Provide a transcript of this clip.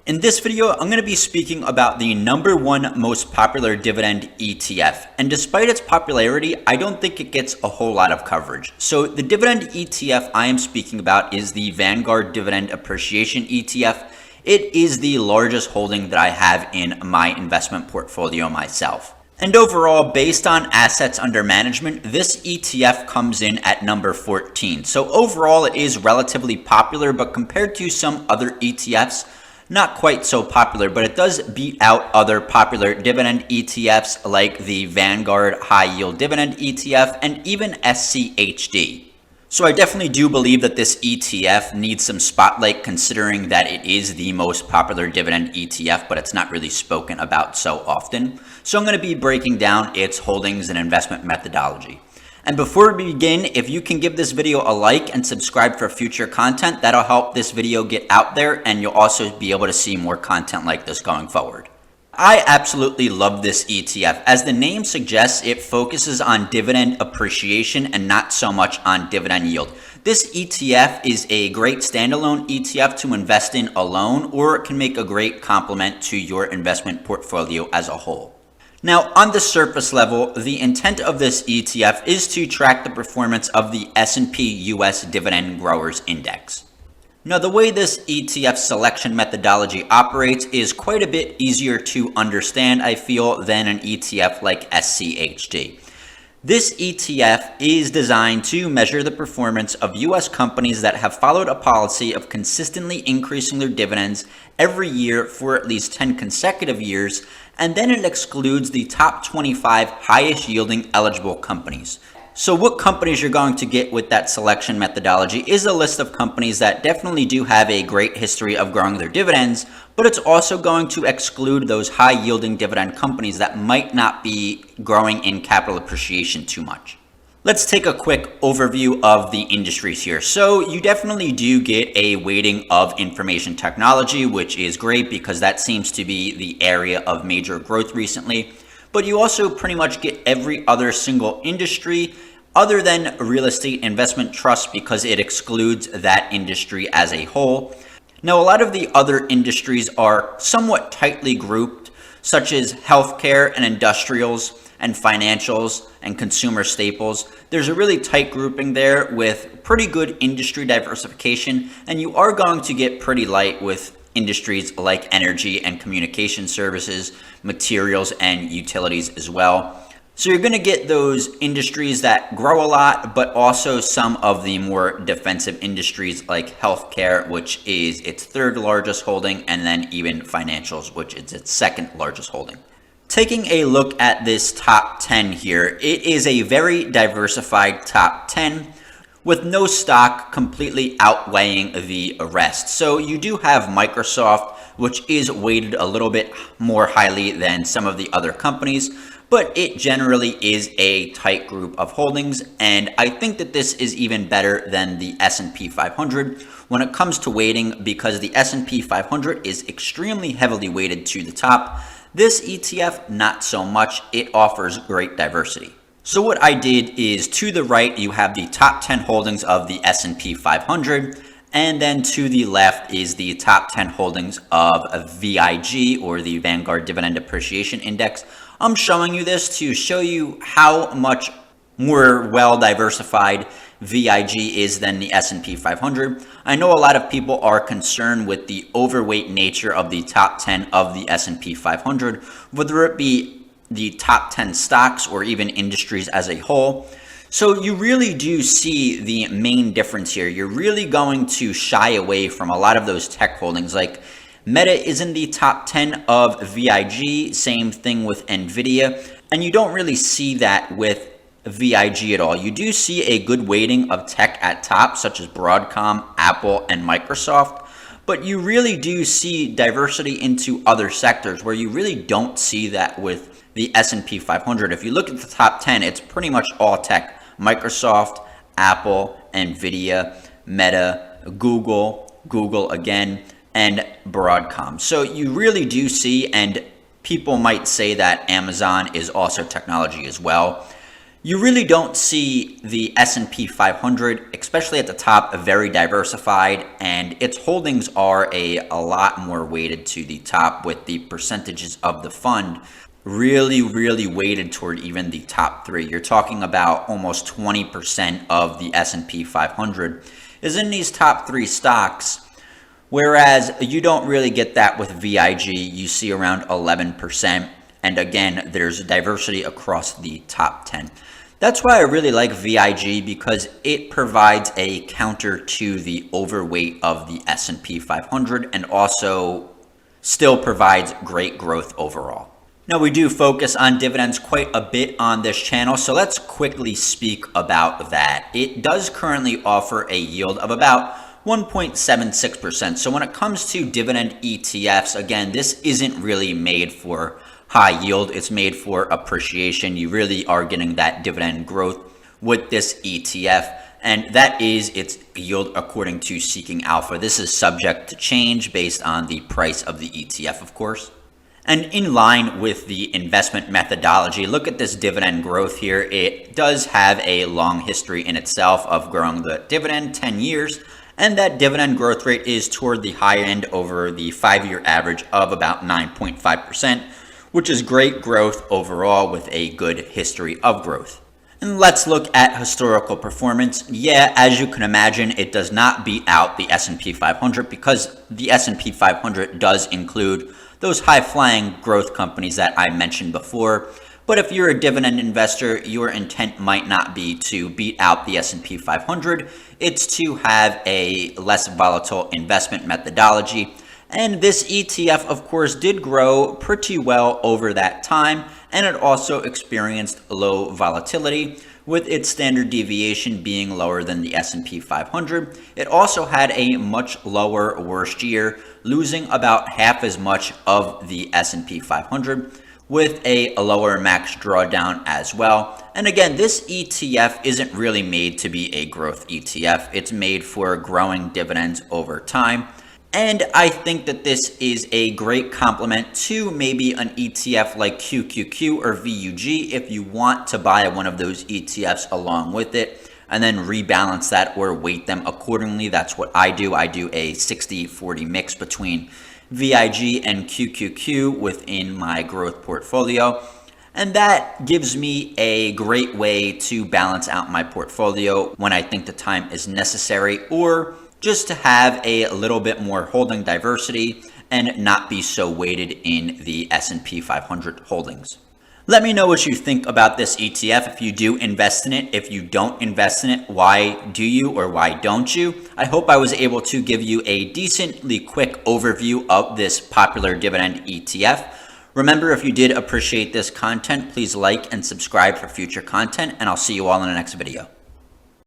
In this video, I'm going to be speaking about the #1 most popular dividend ETF. And despite its popularity, I don't think it gets a whole lot of coverage. So the dividend ETF I am speaking about is the Vanguard Dividend Appreciation ETF. It is the largest holding that I have in my investment portfolio myself. And overall, based on assets under management, this ETF comes in at number 14. So overall, it is relatively popular, but compared to some other ETFs, not quite so popular, but it does beat out other popular dividend ETFs like the Vanguard High Yield Dividend ETF and even SCHD. So I definitely do believe that this ETF needs some spotlight considering that it is the most popular dividend ETF, but it's not really spoken about so often. So I'm going to be breaking down its holdings and investment methodology. And before we begin, if you can give this video a like and subscribe for future content, that'll help this video get out there and you'll also be able to see more content like this going forward. I absolutely love this ETF. As the name suggests, it focuses on dividend appreciation and not so much on dividend yield. This ETF is a great standalone ETF to invest in alone, or it can make a great complement to your investment portfolio as a whole. Now, on the surface level, the intent of this ETF is to track the performance of the S&P US Dividend Growers Index. Now, the way this ETF selection methodology operates is quite a bit easier to understand, I feel, than an ETF like SCHD. This ETF is designed to measure the performance of U.S. companies that have followed a policy of consistently increasing their dividends every year for at least 10 consecutive years, and then it excludes the top 25 highest yielding eligible companies. So what companies you're going to get with that selection methodology is a list of companies that definitely do have a great history of growing their dividends, but it's also going to exclude those high yielding dividend companies that might not be growing in capital appreciation too much. Let's take a quick overview of the industries here. So you definitely do get a weighting of information technology, which is great because that seems to be the area of major growth recently. But you also pretty much get every other single industry other than real estate investment trust because it excludes that industry as a whole. Now, a lot of the other industries are somewhat tightly grouped, such as healthcare and industrials and financials and consumer staples. There's a really tight grouping there with pretty good industry diversification, and you are going to get pretty light with industries like energy and communication services, materials, and utilities as well. So you're going to get those industries that grow a lot, but also some of the more defensive industries like healthcare, which is its third largest holding, and then even financials, which is its second largest holding. Taking a look at this top 10 here, it is a very diversified top 10 with no stock completely outweighing the rest. So you do have Microsoft, which is weighted a little bit more highly than some of the other companies, but it generally is a tight group of holdings, and I think that this is even better than the S&P 500 when it comes to weighting because the S&P 500 is extremely heavily weighted to the top. This ETF, not so much. It offers great diversity. So what I did is to the right, you have the top 10 holdings of the S&P 500, and then to the left is the top 10 holdings of VIG, or the Vanguard Dividend Appreciation Index. I'm showing you this to show you how much more well diversified VIG is than the S&P 500. I know a lot of people are concerned with the overweight nature of the top 10 of the S&P 500, whether it be the top 10 stocks or even industries as a whole. So you really do see the main difference here. You're really going to shy away from a lot of those tech holdings. Like Meta is in the top 10 of VIG, same thing with Nvidia, and you don't really see that with VIG at all. You do see a good weighting of tech at top, such as Broadcom, Apple, and Microsoft, but you really do see diversity into other sectors where you really don't see that with the S&P 500. If you look at the top 10, it's pretty much all tech. Microsoft, Apple, Nvidia, Meta, Google again, and Broadcom. So you really do see, and people might say that Amazon is also technology as well. You really don't see the S&P 500, especially at the top, very diversified, and its holdings are a lot more weighted to the top, with the percentages of the fund really weighted toward even the top three. You're talking about almost 20% of the S&P 500 is in these top three stocks, whereas you don't really get that with VIG. You see around 11%, and again, there's diversity across the top 10. That's why I really like VIG, because it provides a counter to the overweight of the S&P 500 and also still provides great growth overall. Now, we do focus on dividends quite a bit on this channel, so let's quickly speak about that. It does currently offer a yield of about 1.76%. So when it comes to dividend ETFs, again, this isn't really made for high yield. It's made for appreciation. You really are getting that dividend growth with this ETF, and that is its yield according to Seeking Alpha. This is subject to change based on the price of the ETF, of course. And in line with the investment methodology, look at this dividend growth here. It does have a long history in itself of growing the dividend, 10 years, and that dividend growth rate is toward the high end over the 5-year average of about 9.5%, which is great growth overall with a good history of growth. And let's look at historical performance. Yeah, as you can imagine, it does not beat out the S&P 500 because the S&P 500 does include those high-flying growth companies that I mentioned before. But if you're a dividend investor, your intent might not be to beat out the S&P 500. It's to have a less volatile investment methodology. And this ETF, of course, did grow pretty well over that time, and it also experienced low volatility, with its standard deviation being lower than the S&P 500. It also had a much lower worst year, losing about half as much of the S&P 500, with a lower max drawdown as well. And again, this ETF isn't really made to be a growth ETF. It's made for growing dividends over time. And I think that this is a great complement to maybe an ETF like QQQ or VUG if you want to buy one of those ETFs along with it and then rebalance that or weight them accordingly. That's what I do. I do a 60-40 mix between VIG and QQQ within my growth portfolio. And that gives me a great way to balance out my portfolio when I think the time is necessary, or just to have a little bit more holding diversity and not be so weighted in the S&P 500 holdings. Let me know what you think about this ETF. If you do invest in it, if you don't invest in it, why do you or why don't you? I hope I was able to give you a decently quick overview of this popular dividend ETF. Remember, if you did appreciate this content, please like and subscribe for future content, and I'll see you all in the next video.